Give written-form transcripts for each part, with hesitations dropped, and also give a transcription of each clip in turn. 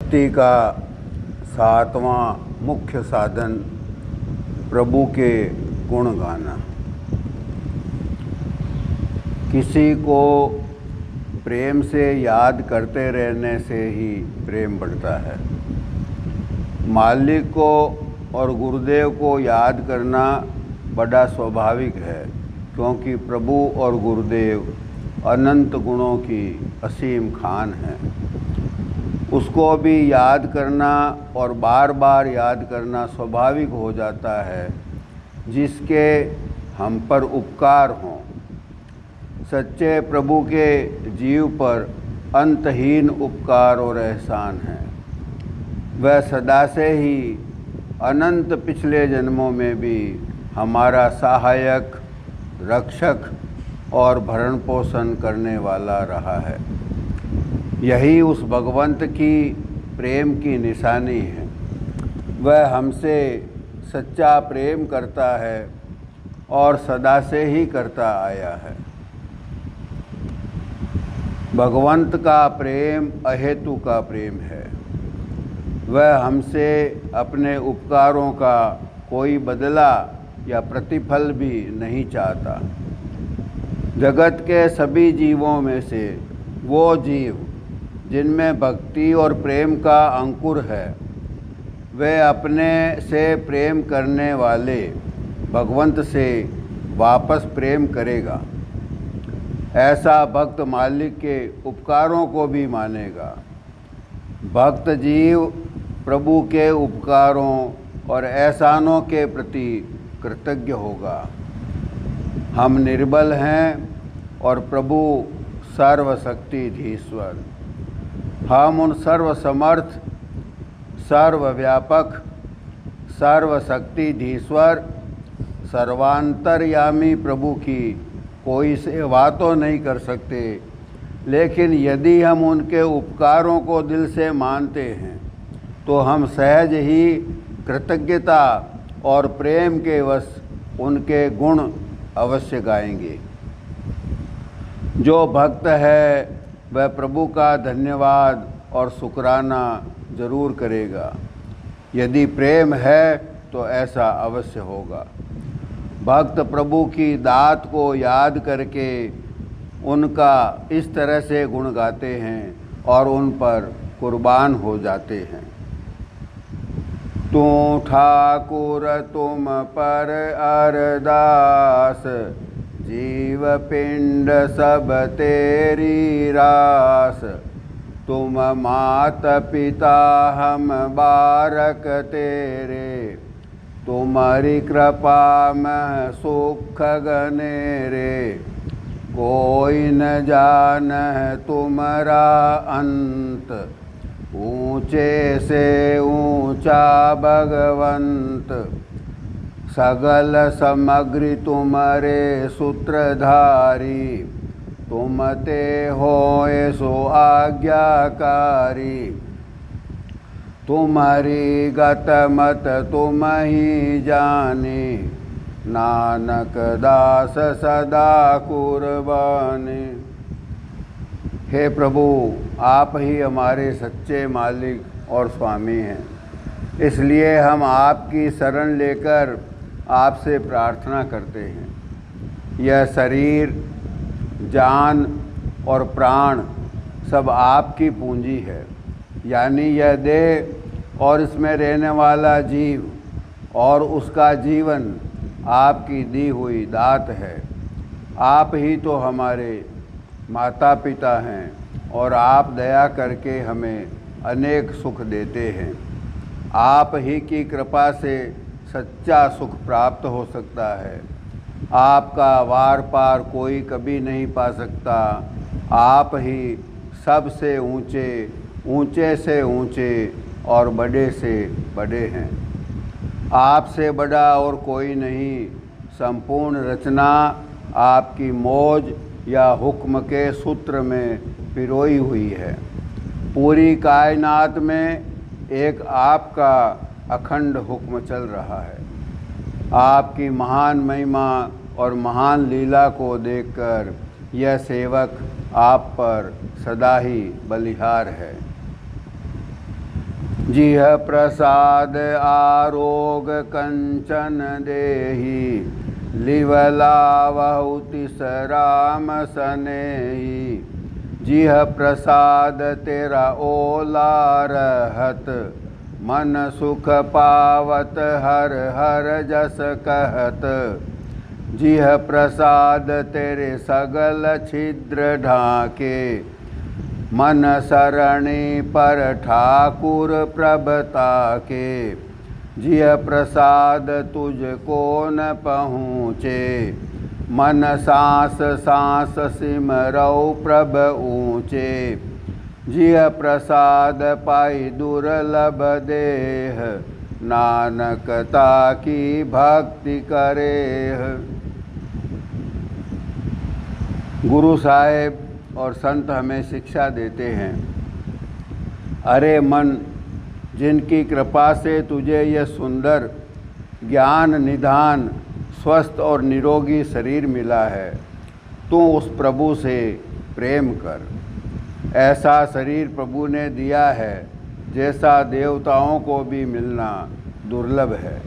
भक्ति का सातवां मुख्य साधन प्रभु के गुण गाना। किसी को प्रेम से याद करते रहने से ही प्रेम बढ़ता है। मालिक को और गुरुदेव को याद करना बड़ा स्वाभाविक है, क्योंकि प्रभु और गुरुदेव अनंत गुणों की असीम खान है। उसको भी याद करना और बार बार याद करना स्वाभाविक हो जाता है जिसके हम पर उपकार हों। सच्चे प्रभु के जीव पर अंतहीन उपकार और एहसान है। वह सदा से ही अनंत पिछले जन्मों में भी हमारा सहायक, रक्षक और भरण पोषण करने वाला रहा है। यही उस भगवंत की प्रेम की निशानी है। वह हमसे सच्चा प्रेम करता है और सदा से ही करता आया है। भगवंत का प्रेम अहेतु का प्रेम है। वह हमसे अपने उपकारों का कोई बदला या प्रतिफल भी नहीं चाहता। जगत के सभी जीवों में से वो जीव जिनमें भक्ति और प्रेम का अंकुर है, वे अपने से प्रेम करने वाले भगवंत से वापस प्रेम करेगा। ऐसा भक्त मालिक के उपकारों को भी मानेगा। भक्त जीव प्रभु के उपकारों और एहसानों के प्रति कृतज्ञ होगा। हम निर्बल हैं और प्रभु सर्वशक्तिधीश्वर। हम उन सर्वसमर्थ, सर्वव्यापक, सर्वशक्तिधीश्वर, सर्वांतर्यामी प्रभु की कोई सेवा तो नहीं कर सकते, लेकिन यदि हम उनके उपकारों को दिल से मानते हैं तो हम सहज ही कृतज्ञता और प्रेम के वश उनके गुण अवश्य गाएंगे। जो भक्त है वह प्रभु का धन्यवाद और शुक्राना जरूर करेगा। यदि प्रेम है तो ऐसा अवश्य होगा। भक्त प्रभु की दात को याद करके उनका इस तरह से गुण गाते हैं और उन पर कुर्बान हो जाते हैं। तू ठाकुर तुम पर अरदास, जीव पिंड सब तेरी रास। तुम मात पिता हम बारक तेरे, तुम्हारी कृपा में सुख गनेरे। कोई न जान तुम्हारा अंत, ऊंचे से ऊंचा भगवंत। सगल समग्री तुम्हारे सूत्रधारी, तुम ते होए सो आज्ञाकारी। तुम्हारी गत मत तुम ही जानी, नानक दास सदा कुर्बानी। हे प्रभु, आप ही हमारे सच्चे मालिक और स्वामी हैं, इसलिए हम आपकी शरण लेकर आपसे प्रार्थना करते हैं। यह शरीर, जान और प्राण सब आपकी पूंजी है, यानी यह देह और इसमें रहने वाला जीव और उसका जीवन आपकी दी हुई दात है। आप ही तो हमारे माता पिता हैं और आप दया करके हमें अनेक सुख देते हैं। आप ही की कृपा से सच्चा सुख प्राप्त हो सकता है। आपका वार पार कोई कभी नहीं पा सकता। आप ही सबसे ऊंचे, ऊंचे से ऊंचे और बड़े से बड़े हैं। आपसे बड़ा और कोई नहीं। संपूर्ण रचना आपकी मौज या हुक्म के सूत्र में पिरोई हुई है। पूरी कायनात में एक आपका अखंड हुक्म चल रहा है। आपकी महान महिमा और महान लीला को देखकर यह सेवक आप पर सदा ही बलिहार है। जिह प्रसाद आरोग कंचन देहि, लिवलावहु तिस राम सनेहि। जिह प्रसाद तेरा ओला रहत, मन सुख पावत हर हर जस कहत। जिह प्रसाद तेरे सगल छिद्र ढाके, मन सरणी पर ठाकुर प्रभता के। जिह प्रसाद तुझको न पहुँचे, मन सांस सांस सिमरौ प्रभ ऊँचे। जिह प्रसाद पाई दुर्लभ देह, नानक ताकी भक्ति करेह। गुरु साहेब और संत हमें शिक्षा देते हैं, अरे मन, जिनकी कृपा से तुझे यह सुंदर ज्ञान निधान स्वस्थ और निरोगी शरीर मिला है, तू उस प्रभु से प्रेम कर। ऐसा शरीर प्रभु ने दिया है जैसा देवताओं को भी मिलना दुर्लभ है।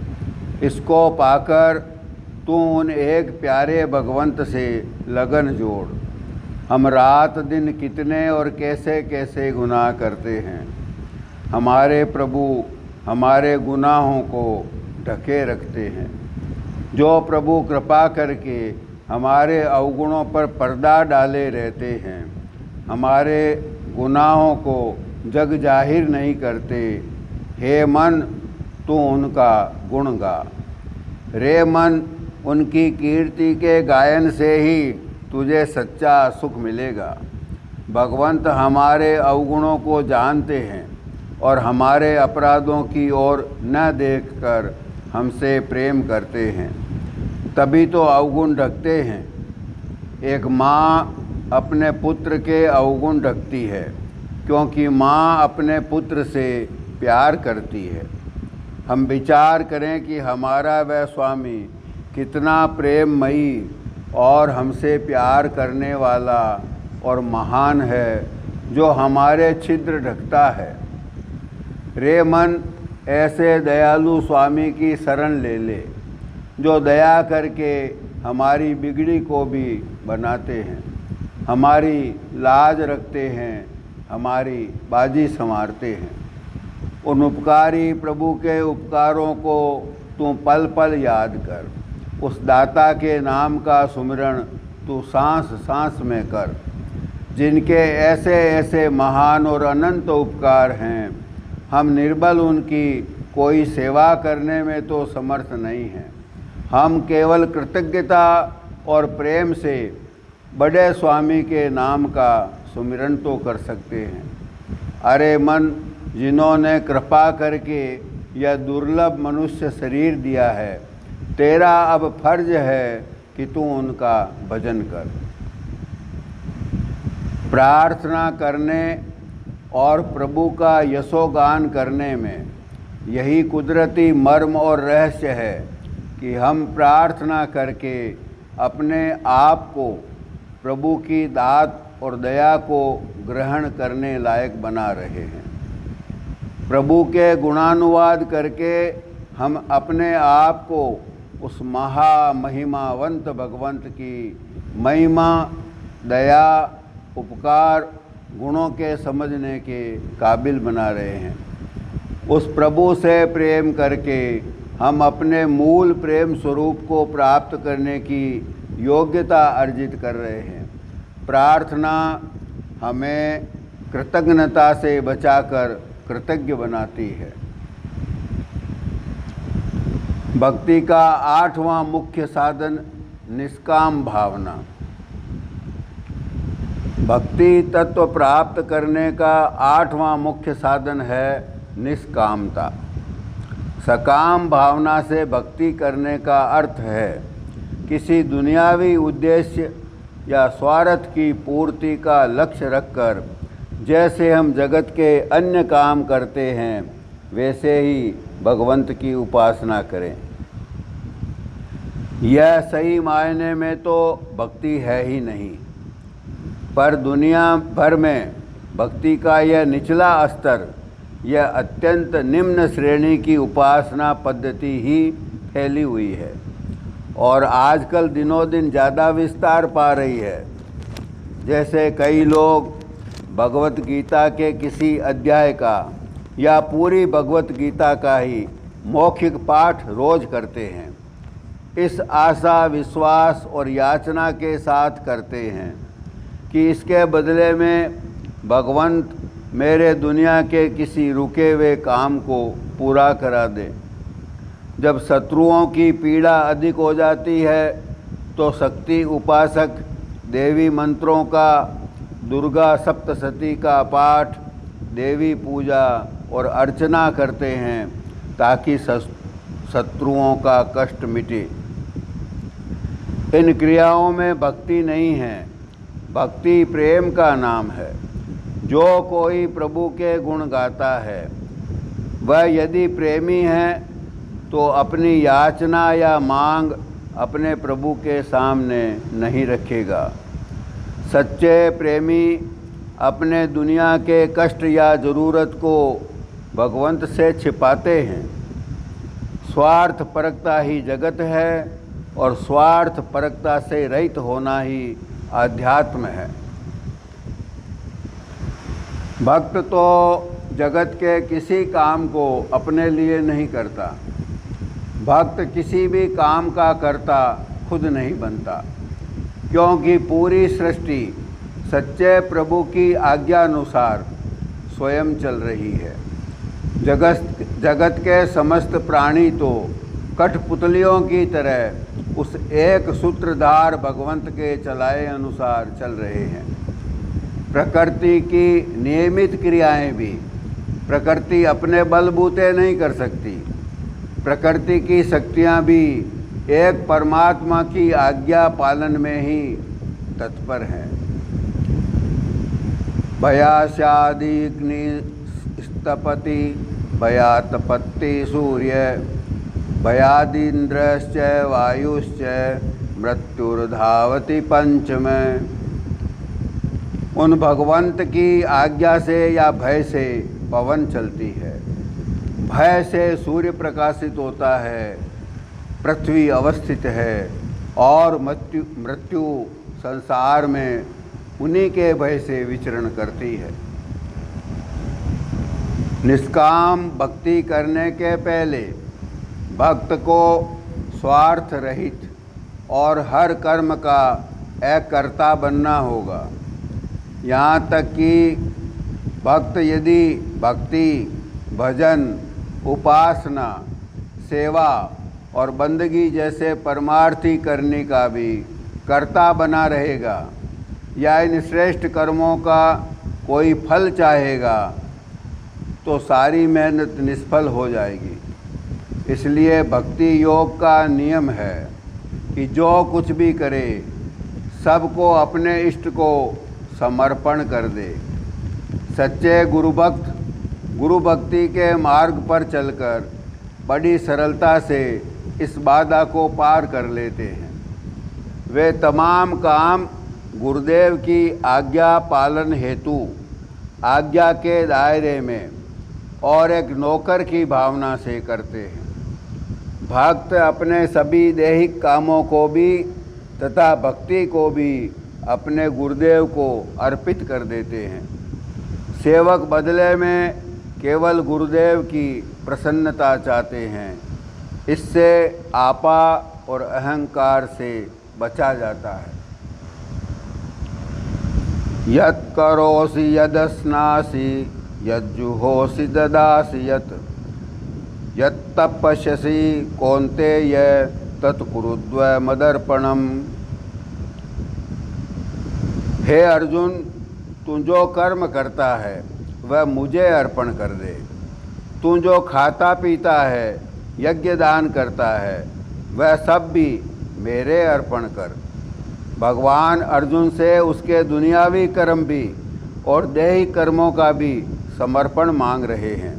इसको पाकर तू उन एक प्यारे भगवंत से लगन जोड़। हम रात दिन कितने और कैसे कैसे गुनाह करते हैं। हमारे प्रभु हमारे गुनाहों को ढके रखते हैं। जो प्रभु कृपा करके हमारे अवगुणों पर पर्दा डाले रहते हैं, हमारे गुनाहों को जग जाहिर नहीं करते। हे मन, तू उनका गुण गा। रे मन, उनकी कीर्ति के गायन से ही तुझे सच्चा सुख मिलेगा। भगवंत हमारे अवगुणों को जानते हैं और हमारे अपराधों की ओर न देखकर हमसे प्रेम करते हैं, तभी तो अवगुण ढकते हैं। एक माँ अपने पुत्र के अवगुण ढकती है, क्योंकि माँ अपने पुत्र से प्यार करती है। हम विचार करें कि हमारा वह स्वामी कितना प्रेममयी और हमसे प्यार करने वाला और महान है, जो हमारे छिद्र ढकता है। रे मन, ऐसे दयालु स्वामी की शरण ले ले, जो दया करके हमारी बिगड़ी को भी बनाते हैं, हमारी लाज रखते हैं, हमारी बाजी संवारते हैं। उन उपकारी प्रभु के उपकारों को तू पल पल याद कर। उस दाता के नाम का सुमिरण तू सांस सांस में कर। जिनके ऐसे ऐसे महान और अनंत उपकार हैं, हम निर्बल उनकी कोई सेवा करने में तो समर्थ नहीं हैं। हम केवल कृतज्ञता और प्रेम से बड़े स्वामी के नाम का सुमिरन तो कर सकते हैं। अरे मन, जिन्होंने कृपा करके यह दुर्लभ मनुष्य शरीर दिया है, तेरा अब फर्ज है कि तू उनका भजन कर। प्रार्थना करने और प्रभु का यशोगान करने में यही कुदरती मर्म और रहस्य है कि हम प्रार्थना करके अपने आप को प्रभु की दात और दया को ग्रहण करने लायक बना रहे हैं। प्रभु के गुणानुवाद करके हम अपने आप को उस महामहिमावंत भगवंत की महिमा, दया, उपकार, गुणों के समझने के काबिल बना रहे हैं। उस प्रभु से प्रेम करके हम अपने मूल प्रेम स्वरूप को प्राप्त करने की योग्यता अर्जित कर रहे हैं। प्रार्थना हमें कृतज्ञता से बचाकर कृतज्ञ बनाती है। भक्ति का 8वां मुख्य साधन निष्काम भावना। भक्ति तत्व प्राप्त करने का 8वां मुख्य साधन है निष्कामता। सकाम भावना से भक्ति करने का अर्थ है किसी दुनियावी उद्देश्य या स्वार्थ की पूर्ति का लक्ष्य रखकर जैसे हम जगत के अन्य काम करते हैं वैसे ही भगवंत की उपासना करें। यह सही मायने में तो भक्ति है ही नहीं, पर दुनिया भर में भक्ति का यह निचला स्तर यह अत्यंत निम्न श्रेणी की उपासना पद्धति ही फैली हुई है और आजकल दिनों दिन ज़्यादा विस्तार पा रही है। जैसे कई लोग भगवत गीता के किसी अध्याय का या पूरी भगवत गीता का ही मौखिक पाठ रोज करते हैं। इस आशा, विश्वास और याचना के साथ करते हैं कि इसके बदले में भगवंत मेरे दुनिया के किसी रुके हुए काम को पूरा करा दे। जब शत्रुओं की पीड़ा अधिक हो जाती है तो शक्ति उपासक देवी मंत्रों का, दुर्गा सप्तशती का पाठ, देवी पूजा और अर्चना करते हैं ताकि शत्रुओं का कष्ट मिटे। इन क्रियाओं में भक्ति नहीं है, भक्ति प्रेम का नाम है। जो कोई प्रभु के गुण गाता है वह यदि प्रेमी है तो अपनी याचना या मांग अपने प्रभु के सामने नहीं रखेगा। सच्चे प्रेमी अपने दुनिया के कष्ट या ज़रूरत को भगवंत से छिपाते हैं। स्वार्थ परकता ही जगत है और स्वार्थ परकता से रहित होना ही आध्यात्म है। भक्त तो जगत के किसी काम को अपने लिए नहीं करता। भक्त किसी भी काम का कर्ता खुद नहीं बनता, क्योंकि पूरी सृष्टि सच्चे प्रभु की आज्ञानुसार स्वयं चल रही है। जगत के समस्त प्राणी तो कठपुतलियों की तरह उस एक सूत्रधार भगवंत के चलाए अनुसार चल रहे हैं। प्रकृति की नियमित क्रियाएं भी प्रकृति अपने बलबूते नहीं कर सकती। प्रकृति की शक्तियां भी एक परमात्मा की आज्ञा पालन में ही तत्पर हैं। भयास्यादिग्नि स्तपति भयातपत्ति सूर्य भयादिन्द्रश्च वायुश्च मृत्युर्धावति पंचमे। उन भगवंत की आज्ञा से या भय से पवन चलती है, भय से सूर्य प्रकाशित होता है, पृथ्वी अवस्थित है और मृत्यु संसार में उन्हीं के भय से विचरण करती है। निष्काम भक्ति करने के पहले भक्त को स्वार्थ रहित और हर कर्म का अकर्ता बनना होगा। यहाँ तक कि भक्त यदि भक्ति, भजन, उपासना, सेवा और बंदगी जैसे परमार्थी करने का भी कर्ता बना रहेगा या इन श्रेष्ठ कर्मों का कोई फल चाहेगा तो सारी मेहनत निष्फल हो जाएगी। इसलिए भक्ति योग का नियम है कि जो कुछ भी करे सबको अपने इष्ट को समर्पण कर दे। सच्चे गुरुभक्त गुरु भक्ति के मार्ग पर चलकर बड़ी सरलता से इस बाधा को पार कर लेते हैं। वे तमाम काम गुरुदेव की आज्ञा पालन हेतु आज्ञा के दायरे में और एक नौकर की भावना से करते हैं। भक्त अपने सभी दैहिक कामों को भी तथा भक्ति को भी अपने गुरुदेव को अर्पित कर देते हैं। सेवक बदले में केवल गुरुदेव की प्रसन्नता चाहते हैं। इससे आपा और अहंकार से बचा जाता है। यत् करोसि यदस्नासि यज्जुहोसि ददासि यत् तपस्यसि कौन्तेय तत्कुरुद्व मदर्पणम्। हे अर्जुन, तू जो कर्म करता है वह मुझे अर्पण कर दे। तू जो खाता पीता है, यज्ञ दान करता है, वह सब भी मेरे अर्पण कर। भगवान अर्जुन से उसके दुनियावी कर्म भी और दैहिक कर्मों का भी समर्पण मांग रहे हैं।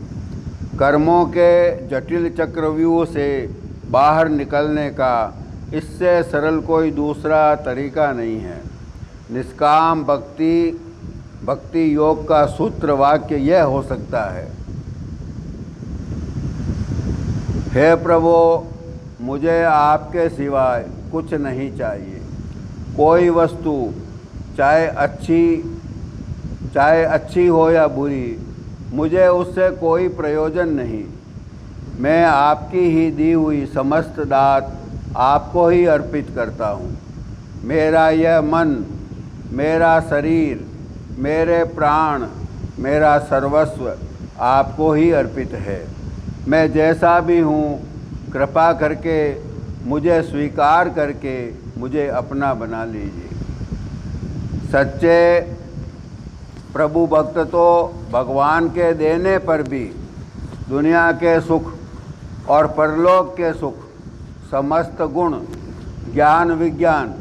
कर्मों के जटिल चक्रव्यूह से बाहर निकलने का इससे सरल कोई दूसरा तरीका नहीं है। निष्काम भक्ति योग का सूत्र वाक्य यह हो सकता है हे प्रभु, मुझे आपके सिवाय कुछ नहीं चाहिए। कोई वस्तु चाहे अच्छी हो या बुरी, मुझे उससे कोई प्रयोजन नहीं। मैं आपकी ही दी हुई समस्त दात आपको ही अर्पित करता हूँ। मेरा यह मन, मेरा शरीर, मेरे प्राण, मेरा सर्वस्व आपको ही अर्पित है। मैं जैसा भी हूँ, कृपा करके मुझे स्वीकार करके मुझे अपना बना लीजिए। सच्चे प्रभु भक्त तो भगवान के देने पर भी दुनिया के सुख और परलोक के सुख, समस्त गुण, ज्ञान, विज्ञान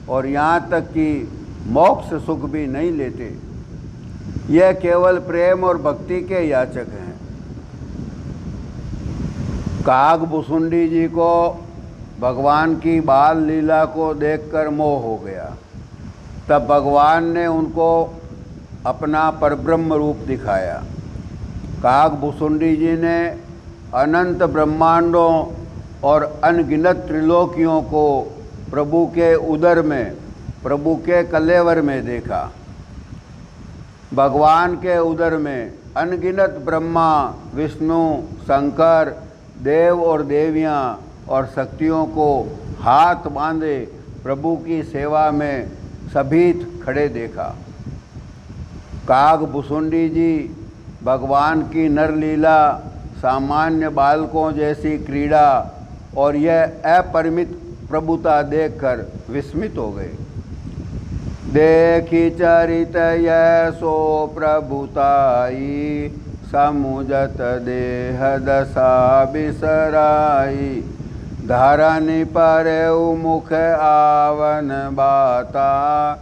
और यहाँ तक कि मोक्ष सुख भी नहीं लेते। यह केवल प्रेम और भक्ति के याचक हैं। कागभुसुंडी जी को भगवान की बाल लीला को देखकर मोह हो गया। तब भगवान ने उनको अपना परब्रह्म रूप दिखाया। कागभुसुंडी जी ने अनंत ब्रह्मांडों और अनगिनत त्रिलोकियों को प्रभु के उदर में, प्रभु के कलेवर में देखा। भगवान के उदर में अनगिनत ब्रह्मा, विष्णु, शंकर, देव और देवियाँ और शक्तियों को हाथ बांधे प्रभु की सेवा में सभीत खड़े देखा। कागभुसुंडी जी भगवान की नरलीला, सामान्य बालकों जैसी क्रीड़ा और यह अपरिमित प्रभुता देखकर विस्मित हो गए। देखी चरित यह सो प्रभुताई, समुझत देह दशा बिसराई। धरनी पर मुख आवन बाता,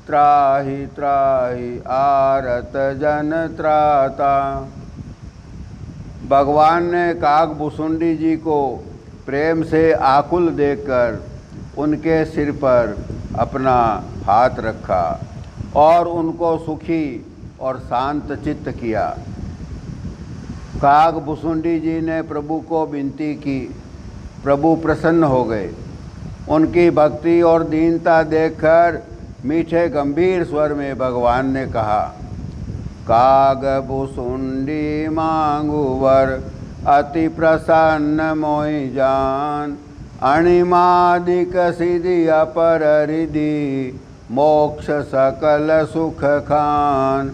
त्राहि त्राहि आरत जन त्राता। भगवान ने कागभुसुंडी जी को प्रेम से आकुल देखकर उनके सिर पर अपना हाथ रखा और उनको सुखी और शांत चित्त किया। कागभुसुंडी जी ने प्रभु को विनती की। प्रभु प्रसन्न हो गए। उनकी भक्ति और दीनता देखकर मीठे गंभीर स्वर में भगवान ने कहा, कागभुसुंडी मांगू वर, अति प्रसन्न मोहि जान। अणिमादिक सिद्धि अपर रिधि, मोक्ष सकल सुख खान।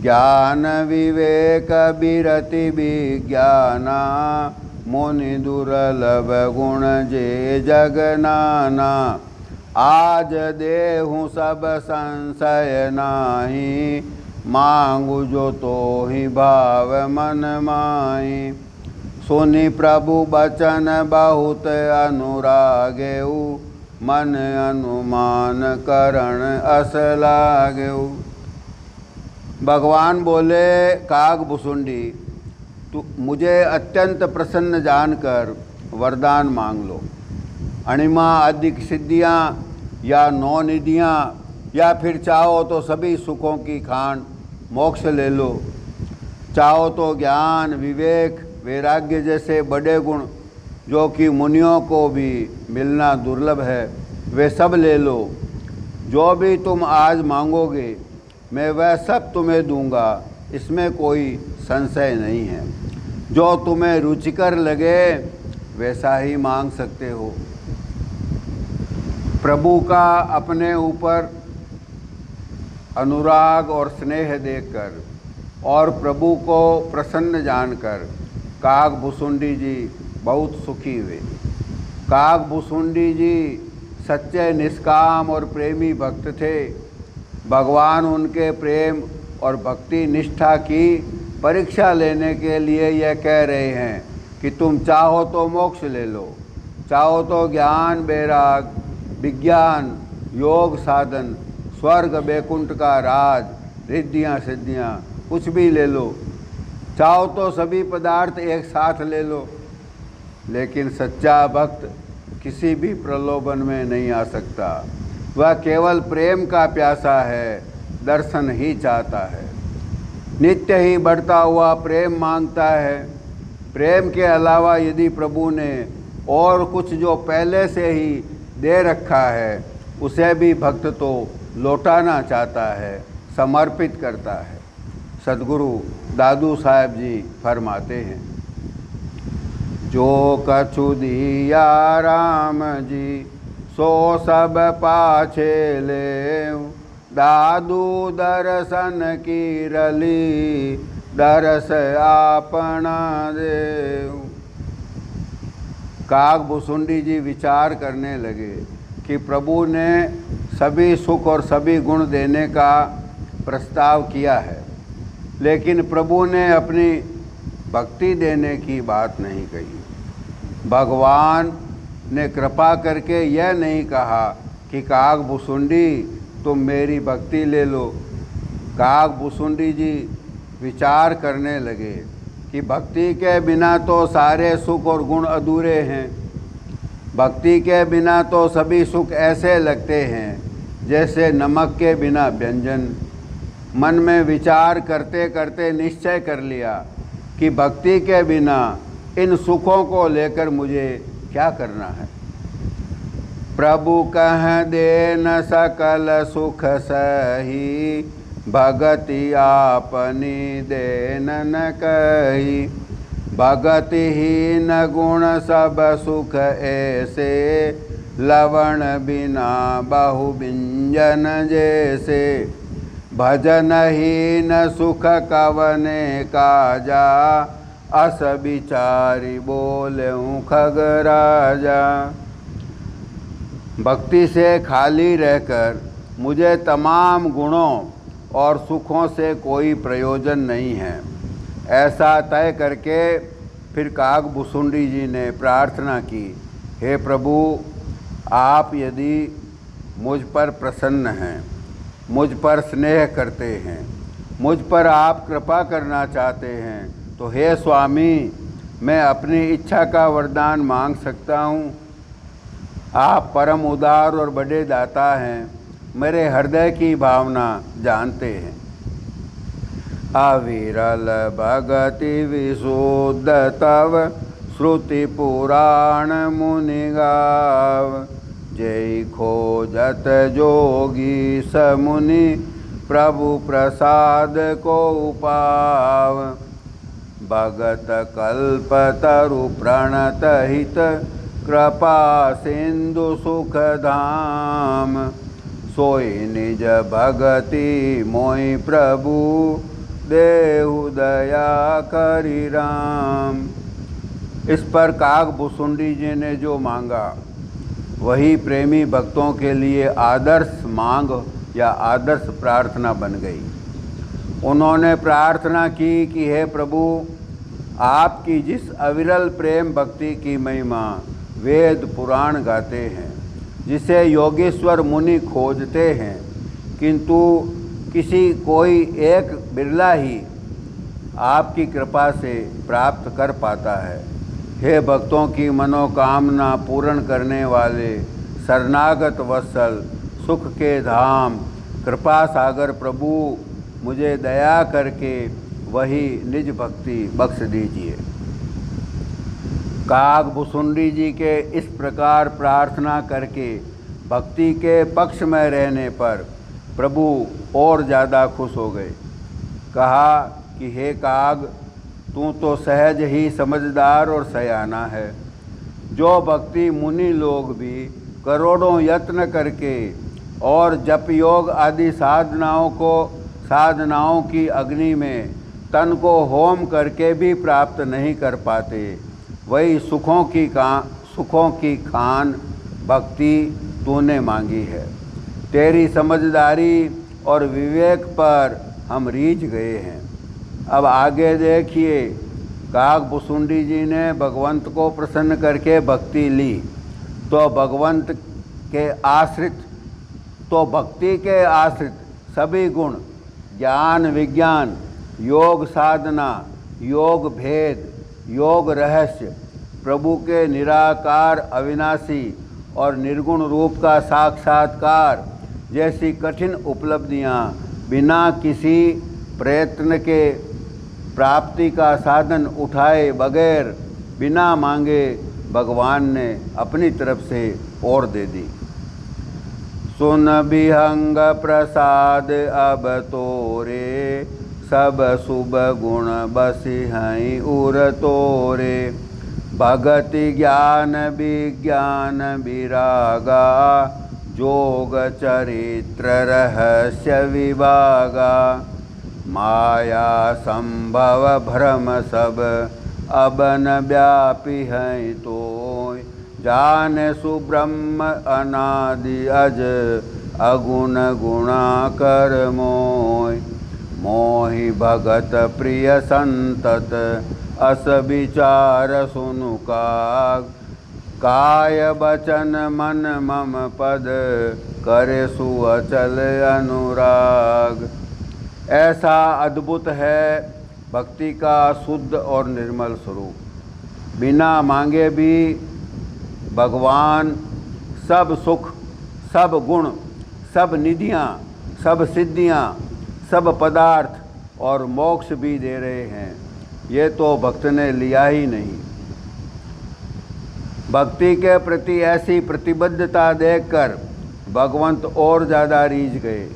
ज्ञान विवेक बिरति विज्ञाना, मुनि दुर्लभ गुण जे जगनाना। आज देहु सब संशय नाही, मांगू जो तो ही भाव मन माही। सुनि प्रभु बचन बहुत अनुरागेऊ, मन अनुमान करण अस लागेऊ। भगवान बोले, कागभुसुंडी, तू मुझे अत्यंत प्रसन्न जानकर वरदान मांग लो। अणिमा अधिक सिद्धियाँ या 9 निधियाँ, या फिर चाहो तो सभी सुखों की खान मोक्ष ले लो। चाहो तो ज्ञान, विवेक, वैराग्य जैसे बड़े गुण जो कि मुनियों को भी मिलना दुर्लभ है, वे सब ले लो। जो भी तुम आज मांगोगे मैं वह सब तुम्हें दूंगा, इसमें कोई संशय नहीं है। जो तुम्हें रुचिकर लगे वैसा ही मांग सकते हो। प्रभु का अपने ऊपर अनुराग और स्नेह देखकर और प्रभु को प्रसन्न जानकर कागभुसुंडी जी बहुत सुखी हुए। कागभुसुंडी जी सच्चे, निष्काम और प्रेमी भक्त थे। भगवान उनके प्रेम और भक्ति निष्ठा की परीक्षा लेने के लिए यह कह रहे हैं कि तुम चाहो तो मोक्ष ले लो, चाहो तो ज्ञान, वैराग, विज्ञान, योग साधन, स्वर्ग वैकुंठ का राज, रिद्धियाँ सिद्धियाँ कुछ भी ले लो। चाहो तो सभी पदार्थ एक साथ ले लो। लेकिन सच्चा भक्त किसी भी प्रलोभन में नहीं आ सकता। वह केवल प्रेम का प्यासा है, दर्शन ही चाहता है, नित्य ही बढ़ता हुआ प्रेम मांगता है। प्रेम के अलावा यदि प्रभु ने और कुछ जो पहले से ही दे रखा है उसे भी भक्त तो लौटाना चाहता है, समर्पित करता है। सदगुरु दादू साहब जी फरमाते हैं, जो कछु दिया राम जी सो सब पाछे ले, दादू दर्शन की रली दरस आपना देव। काग भुसुंडी जी विचार करने लगे कि प्रभु ने सभी सुख और सभी गुण देने का प्रस्ताव किया है, लेकिन प्रभु ने अपनी भक्ति देने की बात नहीं कही। भगवान ने कृपा करके यह नहीं कहा कि काग भुसुंडी तुम मेरी भक्ति ले लो। काग भुसुंडी जी विचार करने लगे कि भक्ति के बिना तो सारे सुख और गुण अधूरे हैं। भक्ति के बिना तो सभी सुख ऐसे लगते हैं जैसे नमक के बिना व्यंजन। मन में विचार करते करते निश्चय कर लिया कि भक्ति के बिना इन सुखों को लेकर मुझे क्या करना है। प्रभु कह दे न सकल सुख सही, भगति आपनी देन न कही। भगति ही न गुण सब सुख ऐसे, लवण बिना बहु व्यंजन जैसे। भजन ही न सुख कवने काजा, अस विचारी बोलें खगराजा। भक्ति से खाली रहकर मुझे तमाम गुणों और सुखों से कोई प्रयोजन नहीं है, ऐसा तय करके फिर काग भुसुंडी जी ने प्रार्थना की, हे प्रभु, आप यदि मुझ पर प्रसन्न हैं, मुझ पर स्नेह करते हैं, मुझ पर आप कृपा करना चाहते हैं, तो हे स्वामी, मैं अपनी इच्छा का वरदान मांग सकता हूँ। आप परम उदार और बड़े दाता हैं, मेरे हृदय की भावना जानते हैं। अविरल भगति विशुद्ध तव, श्रुति पुराण मुनि गाव। जय खोजत जोगी समुनि, प्रभु प्रसाद को पाव। भगत कल्प तरु प्रणत हित, कृपा सिंधु सुख धाम। सोई निज भगति मोहि प्रभु, देहु दया करि राम। इस पर काग भुसुंडी जी ने जो मांगा वही प्रेमी भक्तों के लिए आदर्श मांग या आदर्श प्रार्थना बन गई। उन्होंने प्रार्थना की कि हे प्रभु, आपकी जिस अविरल प्रेम भक्ति की महिमा वेद पुराण गाते हैं, जिसे योगेश्वर मुनि खोजते हैं, किंतु कोई एक बिरला ही आपकी कृपा से प्राप्त कर पाता है। हे भक्तों की मनोकामना पूर्ण करने वाले शरणागत वत्सल, सुख के धाम, कृपा सागर प्रभु, मुझे दया करके वही निज भक्ति बख्श दीजिए। काग भुसुंडी जी के इस प्रकार प्रार्थना करके भक्ति के पक्ष में रहने पर प्रभु और ज़्यादा खुश हो गए। कहा कि हे काग, तू तो सहज ही समझदार और सयाना है। जो भक्ति मुनि लोग भी करोड़ों यत्न करके और जप योग आदि साधनाओं की अग्नि में तन को होम करके भी प्राप्त नहीं कर पाते, वही सुखों की खान भक्ति तूने मांगी है। तेरी समझदारी और विवेक पर हम रीझ गए हैं। अब आगे देखिए, काग भुसुंडी जी ने भगवंत को प्रसन्न करके भक्ति ली, तो भक्ति के आश्रित सभी गुण, ज्ञान विज्ञान, योग साधना, योग भेद, योग रहस्य, प्रभु के निराकार अविनाशी और निर्गुण रूप का साक्षात्कार जैसी कठिन उपलब्धियां बिना किसी प्रयत्न के प्राप्ति का साधन उठाए बगैर बिना मांगे भगवान ने अपनी तरफ से और दे दी। सुन विहंग प्रसाद अब तोरे, सब शुभ गुण बसी हैं उर तोरे। भगति ज्ञान विज्ञान विरागा, जोग चरित्र रहस्य विभागा। माया संभव भ्रम सब अब न व्यापी हैं तो, जान सुब्रह्म अनादि अज अगुण गुणा कर मोय। मोहि भगत प्रिय संतत अस विचार सुनु काग। काय बचन मन मम पद करे सुअचल अनुराग। ऐसा अद्भुत है भक्ति का शुद्ध और निर्मल स्वरूप। बिना मांगे भी भगवान सब सुख, सब गुण, सब निधियाँ, सब सिद्धियाँ, सब पदार्थ और मोक्ष भी दे रहे हैं। ये तो भक्त ने लिया ही नहीं। भक्ति के प्रति ऐसी प्रतिबद्धता देखकर भगवंत और ज़्यादा रीझ गए।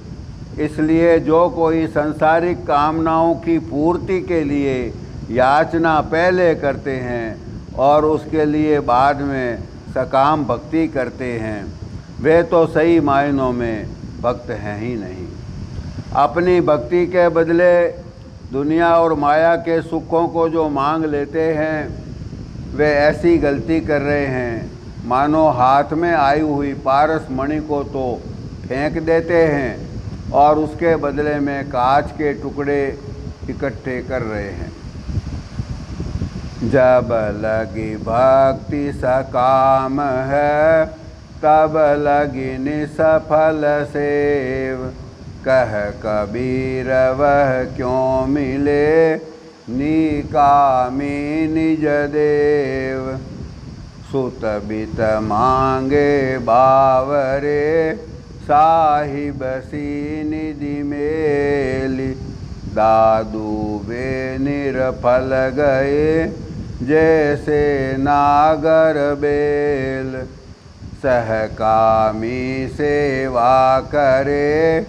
इसलिए जो कोई सांसारिक कामनाओं की पूर्ति के लिए याचना पहले करते हैं और उसके लिए बाद में सकाम भक्ति करते हैं, वे तो सही मायनों में भक्त हैं ही नहीं। अपनी भक्ति के बदले दुनिया और माया के सुखों को जो मांग लेते हैं, वे ऐसी गलती कर रहे हैं मानो हाथ में आई हुई पारस मणि को तो फेंक देते हैं और उसके बदले में कांच के टुकड़े इकट्ठे कर रहे हैं। जब लगी भक्ति सकाम है, तब लगी निसफल सेव। कह कबीर वह क्यों मिले, निकामी निज देव। सुत बित मांगे बावरे, साहिब सी निधि मेली। दादू वे निरफल गए, जैसे नागर बेल। सहकामी सेवा करे,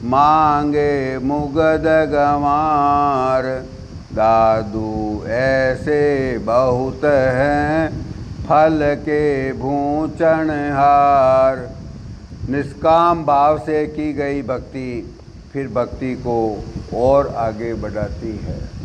मांगे मुगद गंवार। दादू ऐसे बहुत हैं, फल के भूचनहार। निष्काम भाव से की गई भक्ति फिर भक्ति को और आगे बढ़ाती है।